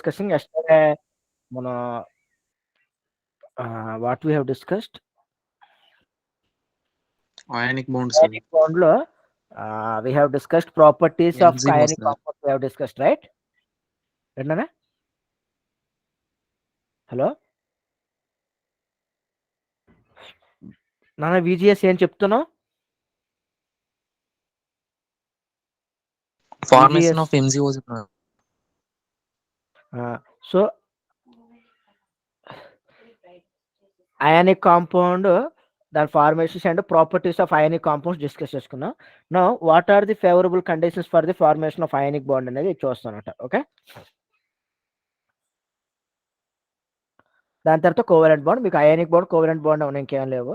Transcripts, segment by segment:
discussing yesterday, what we have discussed. Ionic bonds, sir. Ionic bond lo, we have discussed properties of Enzymos, ionic sir. compounds. We have discussed, right? Hello. నాన్న VGS ఏం చెప్తున్నావు? Formation VGS. of MgOs. So ionic compound, the formations and properties of ionic compounds discuss చేసుకున్నాం. Now, what are the favorable conditions for the formation of ionic bond అనేది చూస్తానట. Okay, దాని తర్వాత covalent bond. మీకు ionic bond, covalent bond అవును, ఇంకేం లేవు.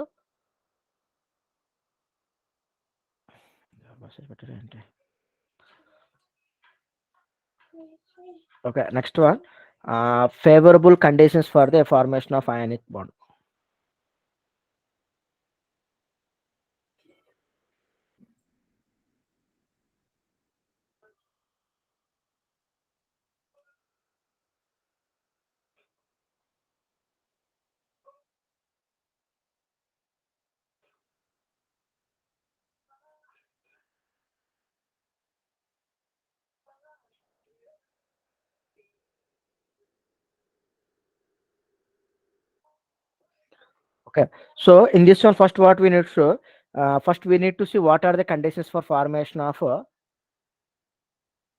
Okay, next one, favorable conditions for the formation of ionic bond. Okay, so in this one, first what we need to first we need to see what are the conditions for formation of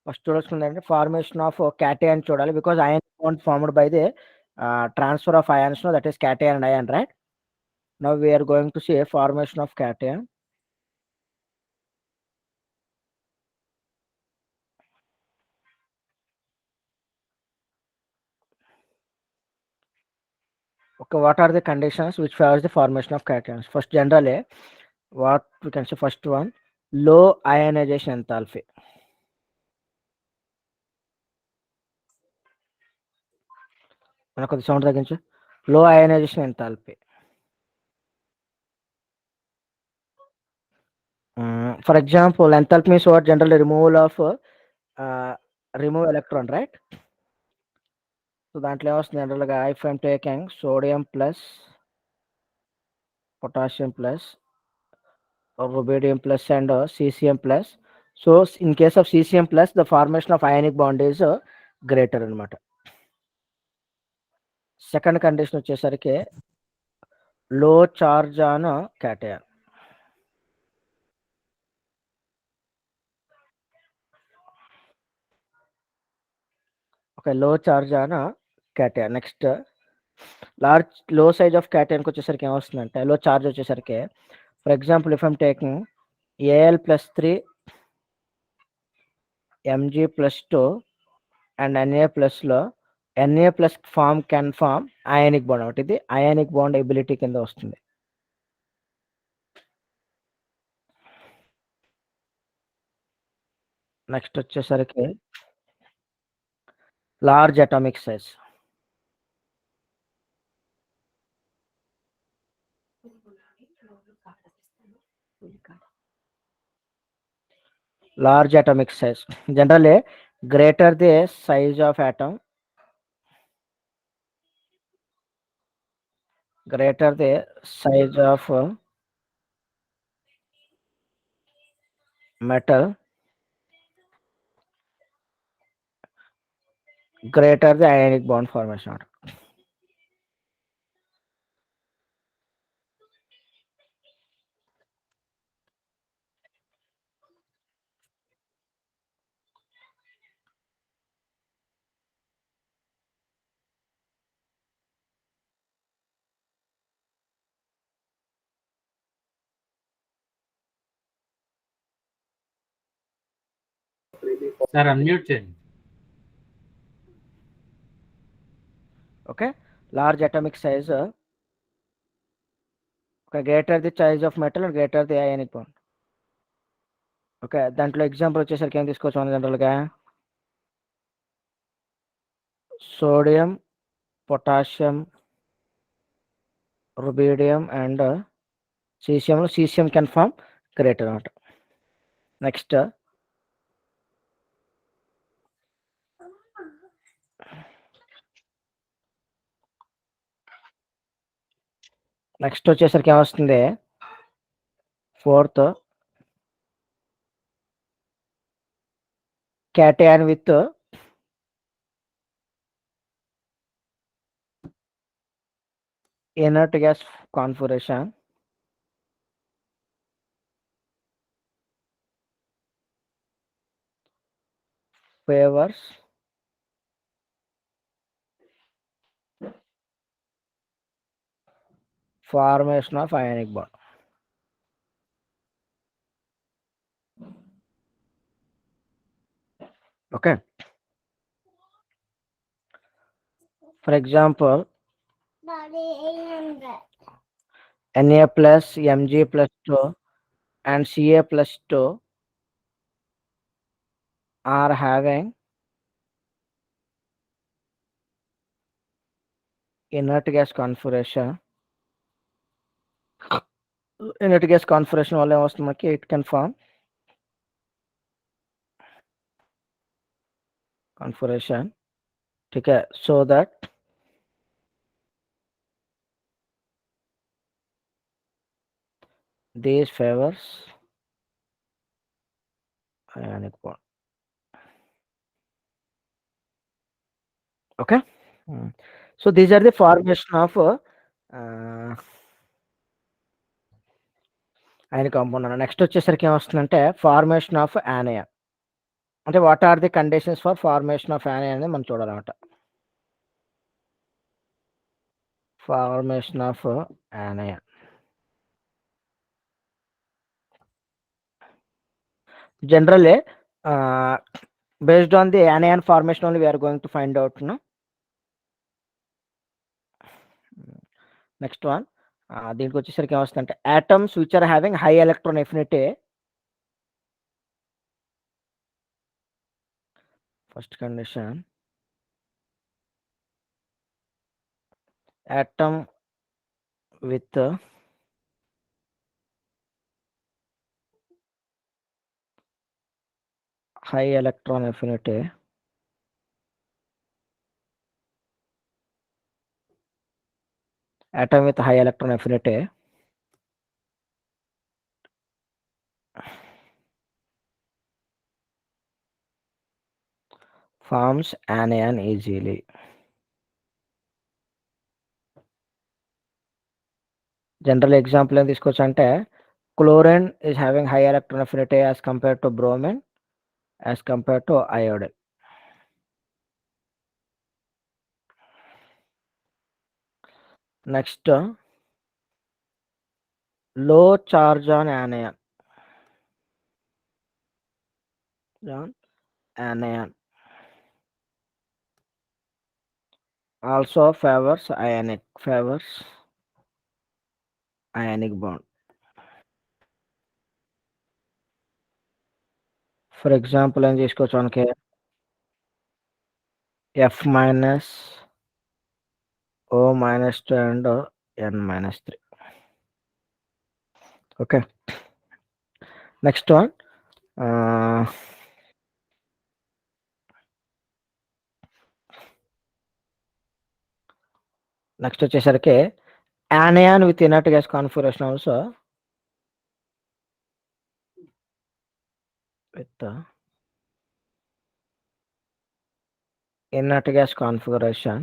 first చూడాల్సిందంటే formation of cation చూడాలి, because ion bond formed by the transfer of ions, no, that is cation and ion, right? Now we are going to see a formation of cation. Okay, what are the conditions which favors the formation of cations? First, generally, what we can say, first one, low ionization enthalpy. మనకు కొద్ది sound తగ్గించు. Low ionization enthalpy. For example, enthalpy means what? Generally removal of remove electron, right? So దాంట్లో ఏమొస్తుంది జనరల్గా, if I'm taking sodium plus potassium plus or rubidium plus and cesium plus. So in case of cesium plus, the formation of ionic bond is greater అనమాట. Second condition వచ్చేసరికి low charge on cation. Okay, low charge on cation. Next, low size of క్యాటయాన్కి వచ్చేసరికి ఏమొస్తుందంటే, low charge వచ్చేసరికి, for example if I'm taking Al+3 Mg+2 and Na+లో Na+ form can form ionic bond. ఒకటి ఇది ionic bond ability కింద వస్తుంది. Next వచ్చేసరికి large atomic size. Large atomic size, generally greater the size of atom, greater the size of metal, greater the ionic bond formation. Sir unmute చేయండి. Okay, large atomic size, okay, greater the size of metal and greater the ionic bond. Okay, దాంట్లో example వచ్చేసరికి ఏం తీసుకోవచ్చు మనం జనరల్గా? Sodium, potassium, rubidium and cesium can form greater అనమాట. Next, next వచ్చేసరికి ఏమొస్తుంది, fourth cation with inert gas configuration favors formation of ionic bond. Okay, for example, Na plus Mg plus 2 and Ca plus 2 are having inert gas configuration. Inert gas configuration వల్ల ఏమొస్తుంది మనకి, it can form configuration. ठीक है, so that these favors ionic bond. Okay. So these are the formation of ionic compound. Next వచ్చేసరికి ఏమొస్తుందంటే formation of anion. అంటే what are the conditions for formation of anion అనేది మనం చూడాలన్నమాట. Formation of anion. Generally, based on the anion formation only we are going to find out, no? Next one, దీనికి వచ్చేసరికి ఏమొస్తుందంటే atoms which are having high electron affinity. First condition, atom with high electron affinity atom with high electron affinity forms anion easily. General example ఏం తీసుకోవచ్చు అంటే chlorine is having high electron affinity as compared to bromine as compared to iodine. Next, low charge on anion. Anion also favors ionic bond. For example ఏం తీసుకోవచ్చు మనకి F minus O minus 2 and N minus 3. Okay. Next one, next వచ్చేసరికి anion with inert gas configuration also with inert gas configuration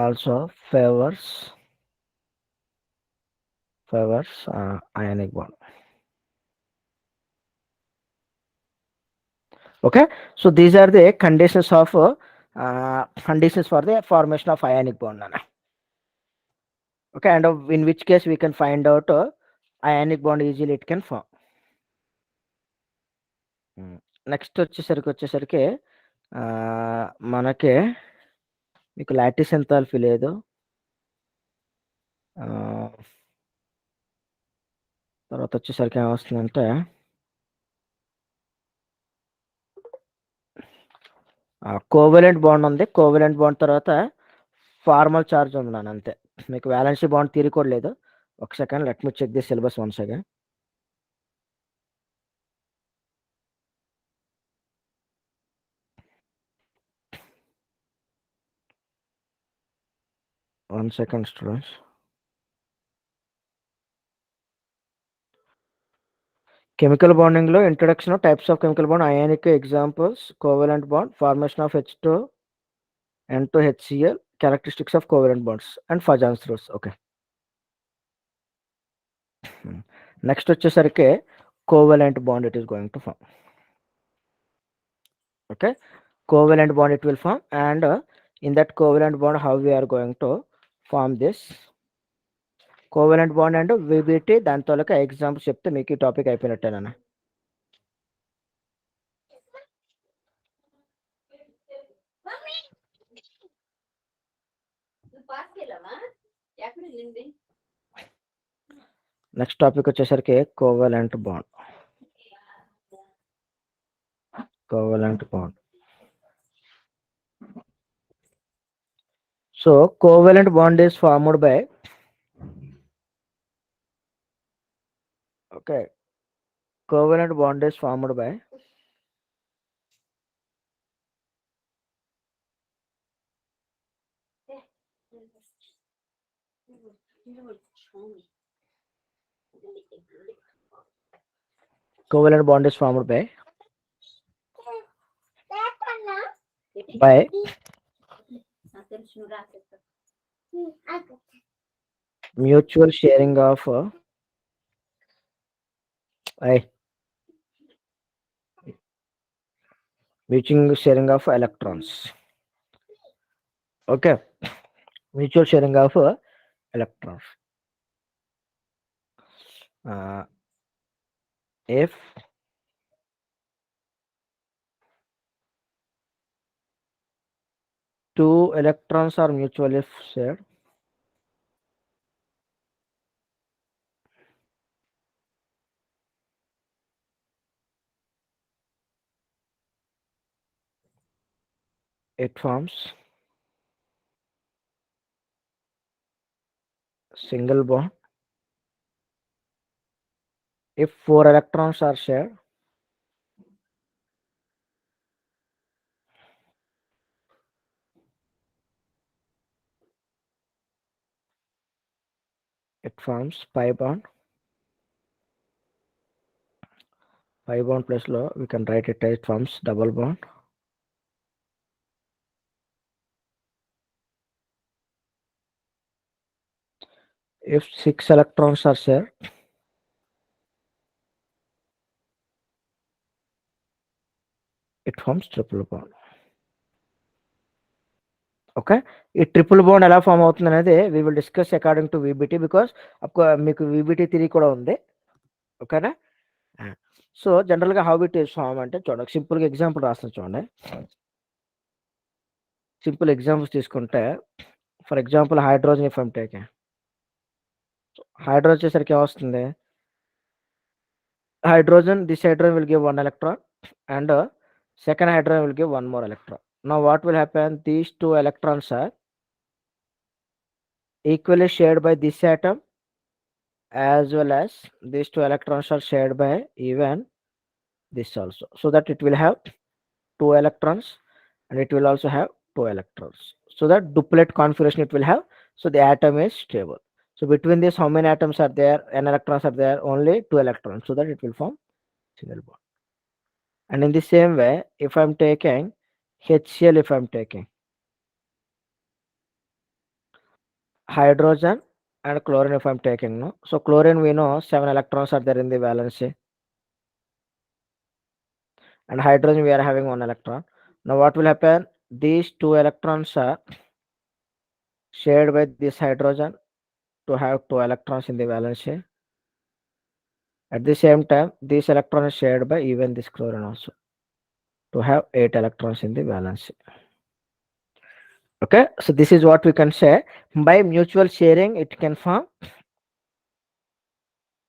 also favors ionic bond. Okay, so these are the conditions for the formation of ionic bond. Okay, and in which case we can find out ionic bond easily it can form. Next వచ్చేసరికి మనకి మీకు lattice enthalpy లేదు, తర్వాత వచ్చేసరికి ఏమొస్తుందంటే covalent bond ఉంది, covalent bond తర్వాత formal charge ఉంది నాన్న, అంతే. మీకు వ్యాలెన్సీ బాండ్ థియరీ కూడా లేదు. ఒక second, let me check the syllabus once again. 1 second, students. Chemical bonding lo introduction of types of chemical bond, ionic examples, covalent bond, formation of H2, N2, HCl, characteristics of covalent bonds, and Fajans rules. Okay. Next వచ్చేసరికి covalent bond it is going to form. Okay, covalent bond it will form, and in that covalent bond how we are going to form this covalent bond and VBT దాంతో example చెప్తే మీకు ఈ topic అయిపోయినట్టేనా. Next topic వచ్చేసరికి covalent bond. Covalent bond. So covalent bond is formed by covalent bond is formed by covalent bond is formed by mutual sharing of mutual sharing of electrons. Okay, mutual sharing of electrons. If two electrons are mutually shared, it forms single bond. If 4 electrons are shared, it forms pi bond. Pi bond plus law, we can write it as it forms double bond. If 6 electrons are shared, it forms triple bond. Okay, ఈ triple bond ఎలా form అవుతుంది అనేది we will discuss according to VBT, because మీకు VBT theory కూడా ఉంది. ఓకేనా. So జనరల్గా how it is form అంటే చూడండి, సింపుల్గా ఎగ్జాంపుల్ రాస్తాను చూడండి. సింపుల్ ఎగ్జాంపుల్స్ తీసుకుంటే for example hydrogen if I'm taking, hydrogen వచ్చేసరికి ఏమొస్తుంది, hydrogen, this hydrogen will give 1 electron, and second hydrogen will give 1 more electron. Now what will happen, these 2 electrons are equally shared by this atom, as well as these 2 electrons are shared by even this also, so that it will have 2 electrons and it will also have 2 electrons, so that duplet configuration it will have, so the atom is stable. So between this how many atoms are there, n electrons are there, only 2 electrons, so that it will form single bond. And in the same way, if I'm taking HCl, if I'm taking hydrogen and chlorine, if I'm taking, no, so chlorine we know 7 electrons are there in the valency, and hydrogen we are having 1 electron. Now what will happen, these 2 electrons are shared by this hydrogen to have 2 electrons in the valency. At the same time, this electron is shared by even this chlorine also to have 8 electrons in the valency. Okay, so this is what we can say, by mutual sharing it can form,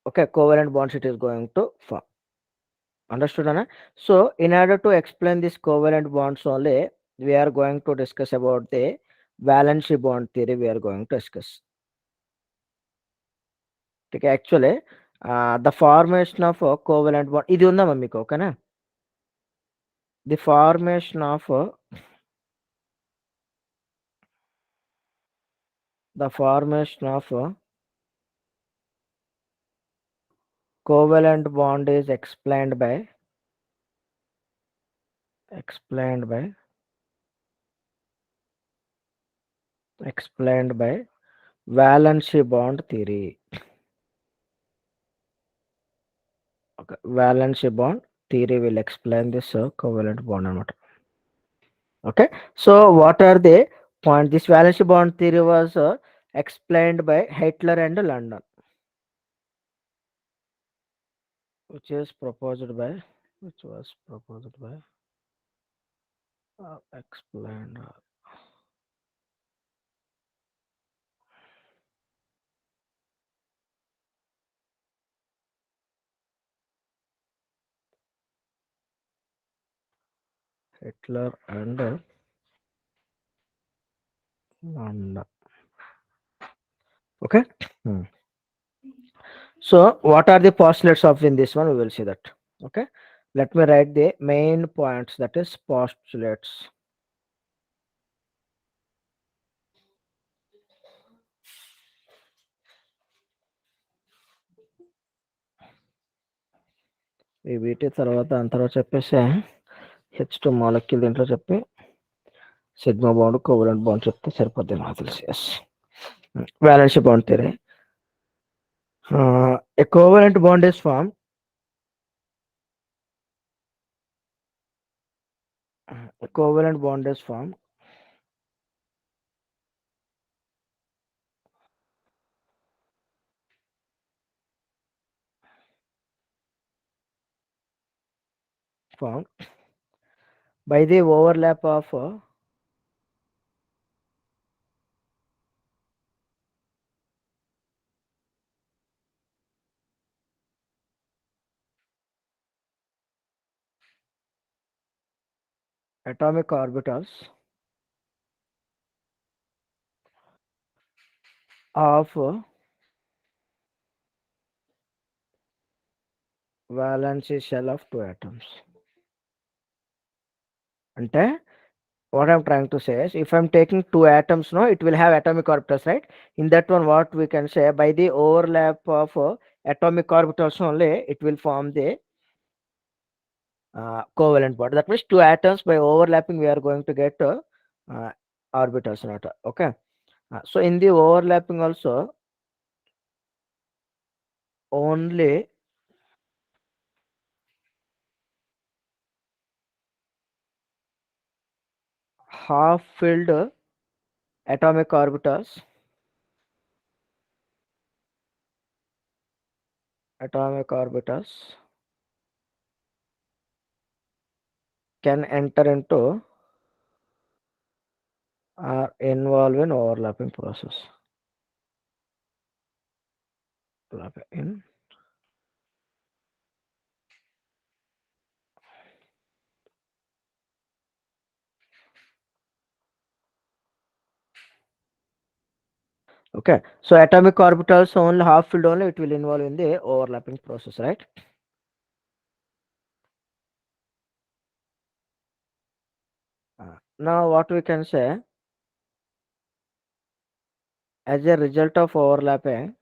okay, covalent bonds it is going to form. Understood, Anna? So in order to explain this covalent bonds only, we are going to discuss about the valency bond theory, we are going to discuss. Okay, actually the formation of a covalent bond ఇది ఉందమ్మా మీకు, ఓకేనా. The formation of The formation of covalent bond is explained by valency bond theory. Okay. Valency bond theory will explain this covalent bond anamata. Okay. So what are the points? This valency bond theory was explained by Hitler and London, which was proposed by explained Hitler and London. Okay. Hmm. So what are the postulates of in this one? We will see that. Okay. Let me write the main points, that is postulates. ఈ వీటి తర్వాత అంతలో చెప్పేసి H2 molecule దీంట్లో చెప్పి sigma bond covalent bond చెప్తే సరిపోద్ది నాకు తెలిసి. Yes, valence bond theory. A covalent bond is formed formed by the overlap of atomic orbitals of valency shell of two atoms. అంటే what I'm trying to say is, if I'm taking two atoms, no, it will have atomic orbitals, right? In that one, what we can say, by the overlap of atomic orbitals only, it will form the covalent bond. That means two atoms by overlapping, we are going to get orbitals, not okay. So in the overlapping also, only half filled atomic orbitals can enter into or involve in overlapping process. In okay, so atomic orbitals only half filled only, it will involve in the overlapping process, right? Now what we can say, as a result of overlapping,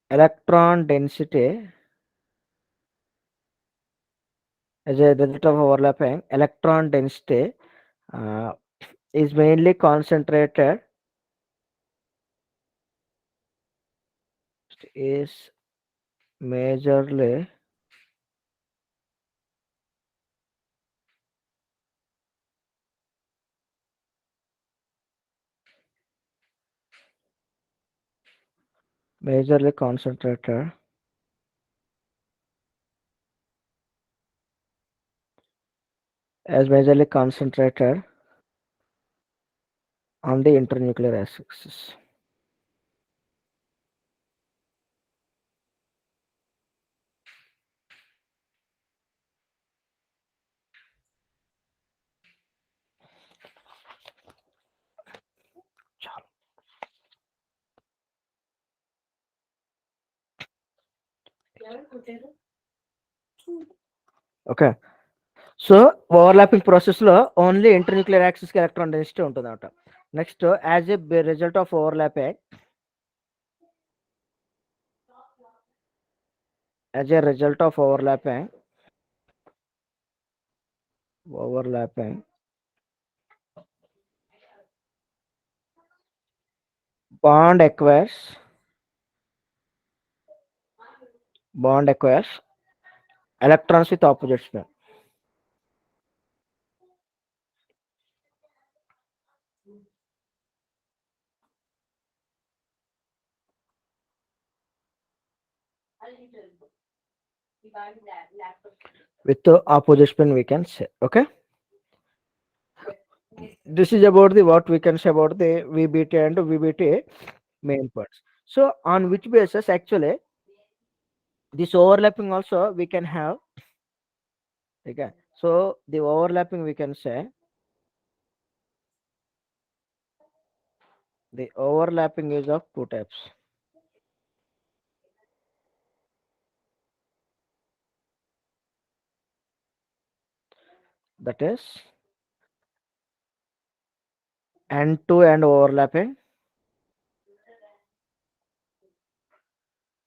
electron density, as a result of overlapping, electron density is mainly concentrated is majorly concentrated on the internuclear axis. Okay. So overlapping ప్రాసెస్లో only internuclear యాక్సిస్కి electron density ఉంటుంది అనమాట. Next as a result of overlapping, bond acquires electrons with opposite spin. With the opposite spin we can say. Okay, this is about the what we can say about the VBT and VBT main parts. So on which basis actually this overlapping also we can have. Okay, so the overlapping we can say, the overlapping is of two types. That is end-to-end overlapping,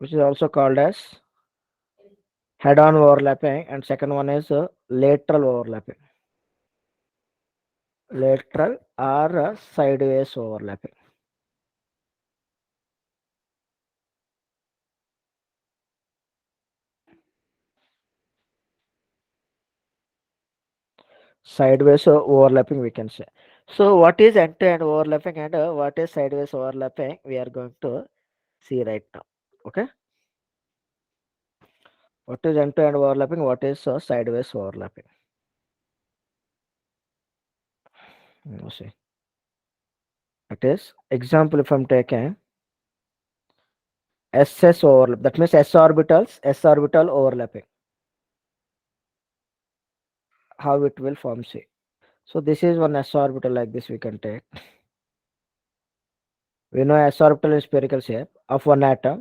which is also called as head-on overlapping, and second one is lateral overlapping, lateral or sideways overlapping. Sideways overlapping we can say. So what is end-to-end overlapping and what is sideways overlapping, we are going to see right now. Okay, what is end-to-end overlapping, what is sideways overlapping. See, it is example, if I'm taking SS overlap, that means s orbital overlapping, how it will form. See, so this is one s orbital like this we can take. We know s orbital is spherical shape of one atom,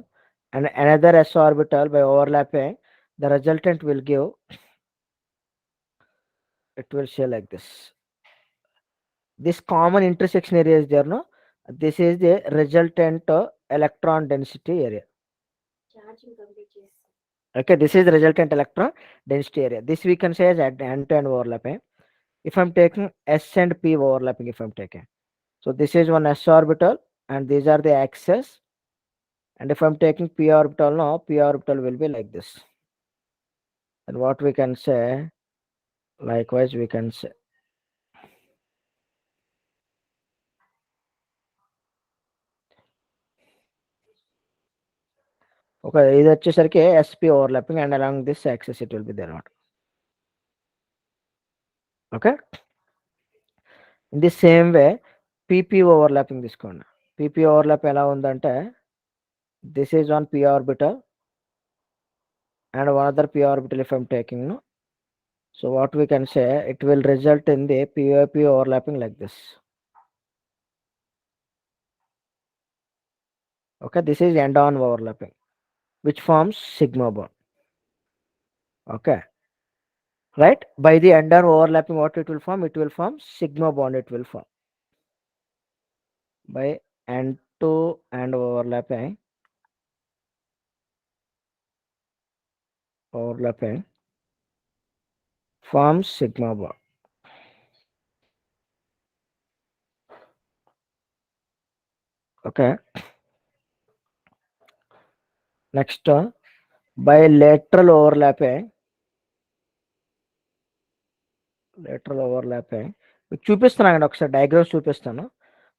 and another s orbital by overlapping, the resultant will give, it will show like this. This common intersection area is there, no? This is the resultant electron density area. Okay, this is the resultant electron density area. This we can say as end-to-end overlapping. If I'm taking S and P overlapping, if I'm taking, so this is one s orbital and these are the axes, and if I'm taking p orbital, now p orbital will be like this. And what we can say, likewise we can say, okay, ఇది వచ్చేసరికి SP overlapping and along this axis it will be there. Okay, in the same way PP overlapping తీసుకోండి. PP overlap ఎలా ఉందంటే, this is one p orbital and one other p orbital if I'm taking, no? So what we can say, it will result in the POP overlapping like this. Okay, this is end-on overlapping, which forms sigma bond. Okay, right? By the end-on overlapping, what it will form? It will form sigma bond. It will form by end-to-end overlapping. Forms sigma bond. Okay. Next, by lateral overlapping. మీకు చూపిస్తున్నాను ఒకసారి diagrams చూపిస్తాను.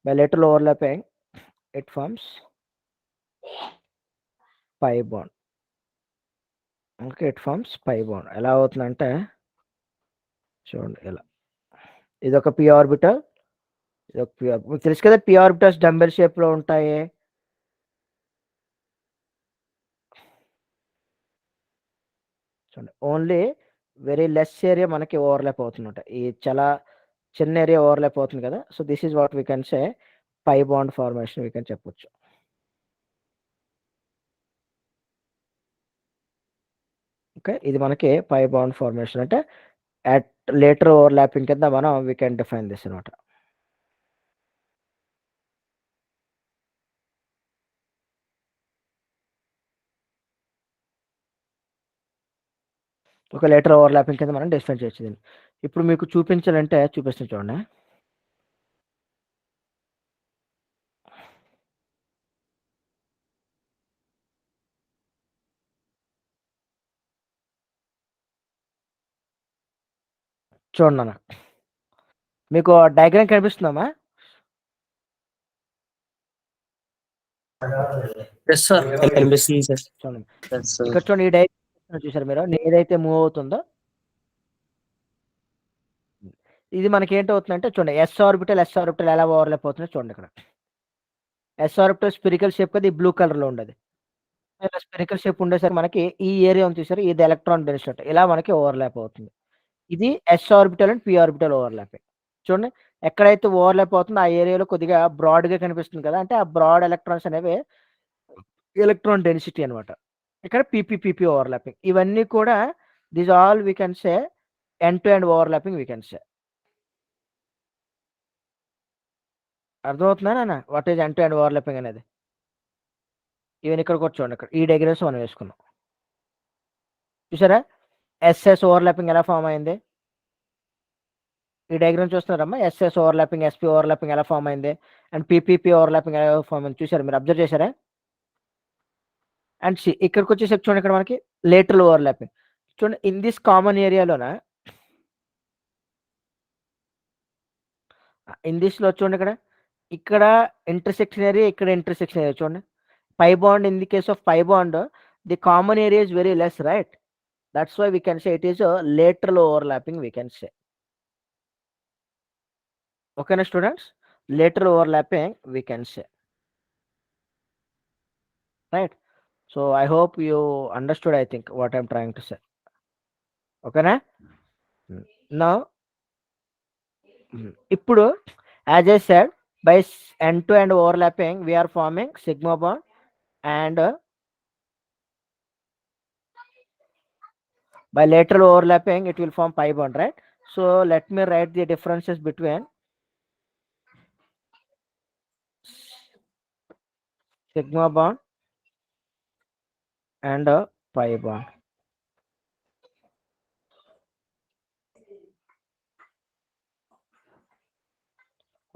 By lateral overlapping, it forms pi bond. Okay, it forms pi bond. ఎలా అవుతుందంటే చూడండి, ఇలా ఇది ఒక p ఆర్బిటల్, ఇది ఒక p ఆర్బిటల్. మీకు తెలుసు కదా p ఆర్బిటల్స్ డంబెల్ షేప్ లో ఉంటాయి. చూడండి, ఓన్లీ వెరీ లెస్ ఏరియా మనకి ఓవర్లాప్ అవుతుందట. ఈ చాలా చిన్న ఏరియా ఓవర్లాప్ అవుతుంది కదా. So this is what we can say pi bond formation we can చెప్పొచ్చు. ఓకే, ఇది మనకి పై బాండ్ ఫార్మేషన్ అంటే అట్ లేటర్ ఓవర్లాపింగ్ కింద మనం వీ కెన్ డిఫైన్ దిస్ అనమాట. ఒక లేటర్ ఓవర్లాపింగ్ కింద మనం డిఫైన్ చేయొచ్చు దీన్ని. ఇప్పుడు మీకు చూపించాలంటే చూపిస్తాను చూడండి. చూడండి అన్న, మీకు డయాగ్రామ్ కనిపిస్తుందమ్మా? ఎస్ సార్, కనిపిస్తుంది సార్. చూడండి ఎస్ సార్. ఇక్కడ చూడండి, ఈ డయాగ్రామ్ చూసారు మీరు, ఏదైతే మూవ్ అవుతుందో ఇది మనకి ఏంటవుతుందంటే చూడండి, ఎస్ ఆర్బిటల్ ఎలా ఓవర్లాప్ అవుతుందో చూడండి. ఇక్కడ ఎస్ ఆర్బిటల్ స్పిరికల్ షేప్ కదా, ఈ బ్లూ కలర్ లో ఉండేది. ఇలా స్పెరికల్ షేప్ ఉండేసరికి మనకి ఈ ఏరియా ఉంది చూసారు, ఇది ఎలక్ట్రాన్ డెన్సిటీ, ఇలా మనకి ఓవర్లాప్ అవుతుంది. ఇది s orbital and p orbital overlapping. చూడండి, ఎక్కడైతే ఓవర్లాప్ అవుతుందో ఆ ఏరియాలో కొద్దిగా బ్రాడ్ గా కనిపిస్తుంది కదా, అంటే ఆ బ్రాడ్ ఎలక్ట్రాన్స్ అనేవి ఎలక్ట్రాన్ డెన్సిటీ అనమాట. ఇక్కడ పీపీ ఓవర్లాపింగ్, ఇవన్నీ కూడా this all we can say end to end overlapping we can సే. అర్థమవుతుందా నాన్న, what is end to end overlapping అనేది? ఈవెన్ ఇక్కడ కూడా చూడండి, ఇక్కడ ఈ డయాగ్రామ్స్ మనం వేసుకున్నాం చూసారా, ఎస్ఎస్ ఓవర్లాపింగ్ ఎలా ఫామ్ అయింది. ఈ డయాగ్రామ్ చూస్తున్నారమ్మా, ఎస్ఎస్ ఓవర్లాపింగ్, ఎస్పీ ఓవర్లాపింగ్ ఎలా ఫామ్ అయింది, అండ్ పీపీపీ ఓవర్లాపింగ్ ఎలా ఫామ్ అయింది చూసారు, మీరు అబ్జర్వ్ చేశారా? అండ్ సి ఇక్కడికి వచ్చేసరికి చూడండి, ఇక్కడ మనకి లేటరల్ ఓవర్లాపింగ్ చూడండి, ఇన్ దిస్ కామన్ ఏరియాలోన, ఇన్ దిస్ లో చూడండి, ఇక్కడ ఇంటర్సెక్షన్ ఏరియా, ఇక్కడ ఇంటర్సెక్షన్ ఏరియా చూడండి. Pi bond, in the case of pi bond the common area is very less, right? That's why we can say it is lateral overlapping we can say. ఓకేనా students, lateral overlapping we can say, right? So I hope you understood, I think, what I'm trying to say. ఓకేనా? Now, ఇప్పుడు as I said, by end to end overlapping we are forming sigma bond, and by lateral overlapping it will form pi bond, right? So let me write the differences between sigma bond and pi bond.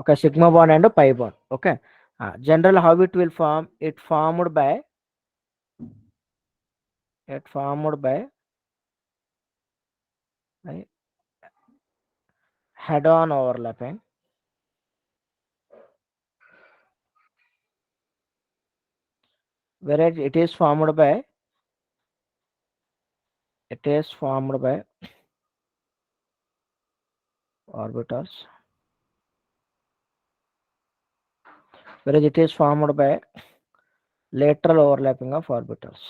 Okay, sigma bond and pi bond. Okay, general how it will form, it formed by head on overlapping, whereas it is formed by orbitals, whereas it is formed by lateral overlapping of orbitals.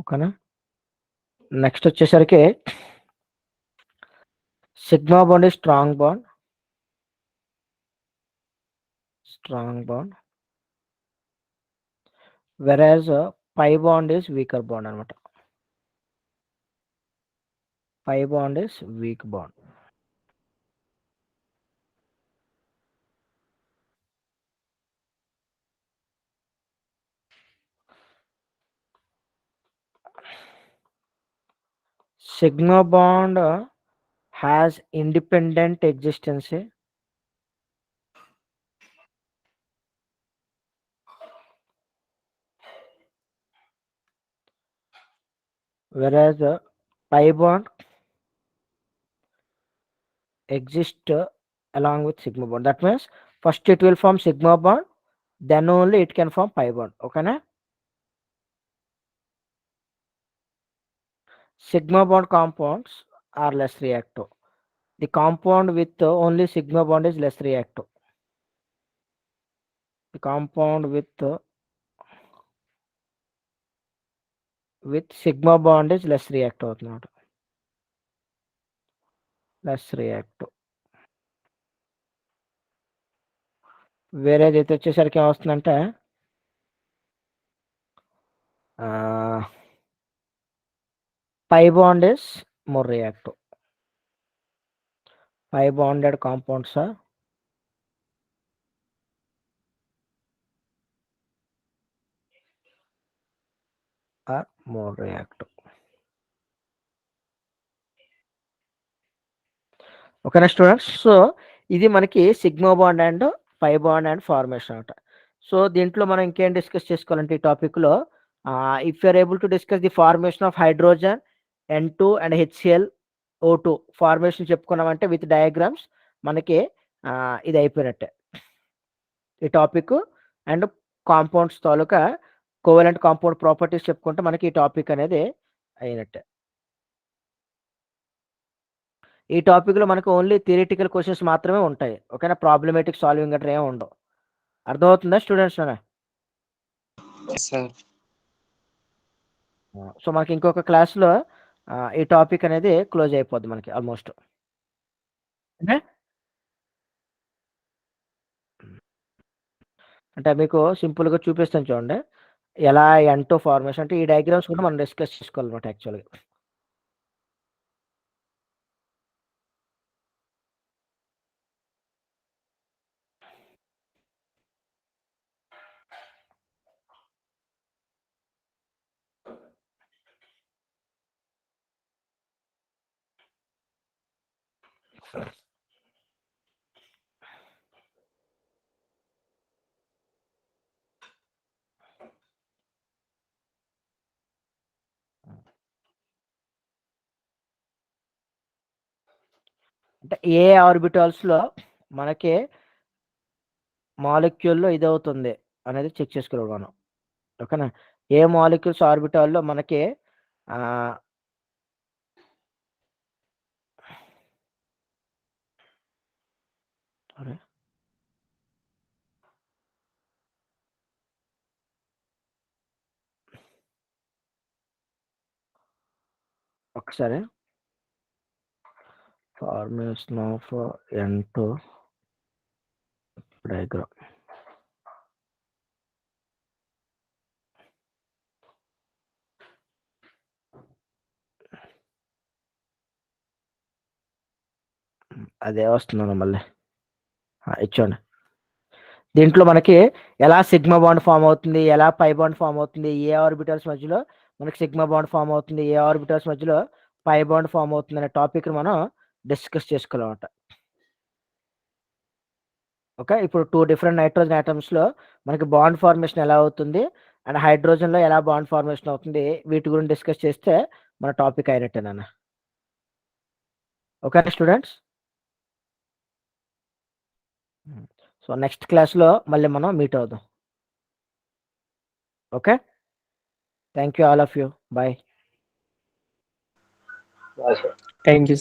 ఓకేనా? Next వచ్చేసరికి sigma bond is strong bond, whereas pi bond is weaker bond అనమాట. Pi bond is weak bond. Sigma bond has independent existence, whereas pi bond exists along with sigma bond. That means first it will form sigma bond, then only it can form pi bond. Okay na? Sigma bond compounds are less reactive. The compound with only sigma bond is less reactive. The compound with sigma bond is less reactive. Plus reactive. వేరేది అయితే వచ్చేసరికి ఏమొస్తుందంటే pi bond is more reactive. Pi bonded compounds are more reactive. ఓకేనా students? So ఇది మనకి sigma bond and pi bond and formation అనమాట. సో దీంట్లో మనం ఇంకేం డిస్కస్ చేసుకోవాలంటే ఈ టాపిక్లో, if you're able to discuss the formation of hydrogen N2 and HCl O2 formation చెప్పుకున్నామంటే విత్ డయాగ్రామ్స్ మనకి ఇది అయిపోయినట్టే ఈ టాపిక్. అండ్ కాంపౌండ్స్ తాలూకా కోవలెంట్ కాంపౌండ్ ప్రాపర్టీస్ చెప్పుకుంటే మనకి ఈ టాపిక్ అనేది అయినట్టే. ఈ టాపిక్లో మనకు ఓన్లీ థియరిటికల్ క్వశ్చన్స్ మాత్రమే ఉంటాయి. ఓకేనా? ప్రాబ్లమేటిక్ సాల్వింగ్ గట్రా ఏమి ఉండవు. అర్థమవుతుందా స్టూడెంట్స్? సార్ సో మనకి ఇంకొక క్లాస్లో ఈ టాపిక్ అనేది క్లోజ్ అయిపోద్ది మనకి ఆల్మోస్ట్. అంటే మీకు సింపుల్గా చూపిస్తాను చూడండి ఎలా N2 ఫార్మేషన్. అంటే ఈ డయాగ్రామ్స్ కూడా మనం డిస్కస్ చేసుకోవాలన్నమాట యాక్చువల్గా. అంటే ఏ ఆర్బిటాల్స్లో మనకి మాలిక్యూల్లో ఇది అవుతుంది అనేది చెక్ చేసుకోవాలి మనం. ఓకేనా? ఏ మాలిక్యూల్స్ ఆర్బిటాల్లో మనకి ఒకసారి ఫార్మేషన్ ఆఫ్ N2 డయాగ్రామ్. అదే వస్తున్నాను మళ్ళీ ఇచ్చోండి. దీంట్లో మనకి ఎలా సిగ్మా బాండ్ ఫామ్ అవుతుంది, ఎలా పై బాండ్ ఫామ్ అవుతుంది, ఏ ఆర్బిటల్స్ మధ్యలో మనకి సిగ్మా బాండ్ ఫామ్ అవుతుంది, ఏ ఆర్బిటల్స్ మధ్యలో పై బాండ్ ఫామ్ అవుతుంది అనే టాపిక్ మనం డిస్కస్ చేసుకోవాలన్నమాట. ఓకే? ఇప్పుడు 2 డిఫరెంట్ నైట్రోజన్ ఆటమ్స్లో మనకి బాండ్ ఫార్మేషన్ ఎలా అవుతుంది అండ్ హైడ్రోజన్లో ఎలా బాండ్ ఫార్మేషన్ అవుతుంది, వీటి గురించి డిస్కస్ చేస్తే మన టాపిక్ అయినట్టే నాన్న. Okay students? సో నెక్స్ట్ క్లాస్లో మళ్ళీ మనం మీట్ అవుదాం. Okay? Thank you all of you. Bye. Thank you.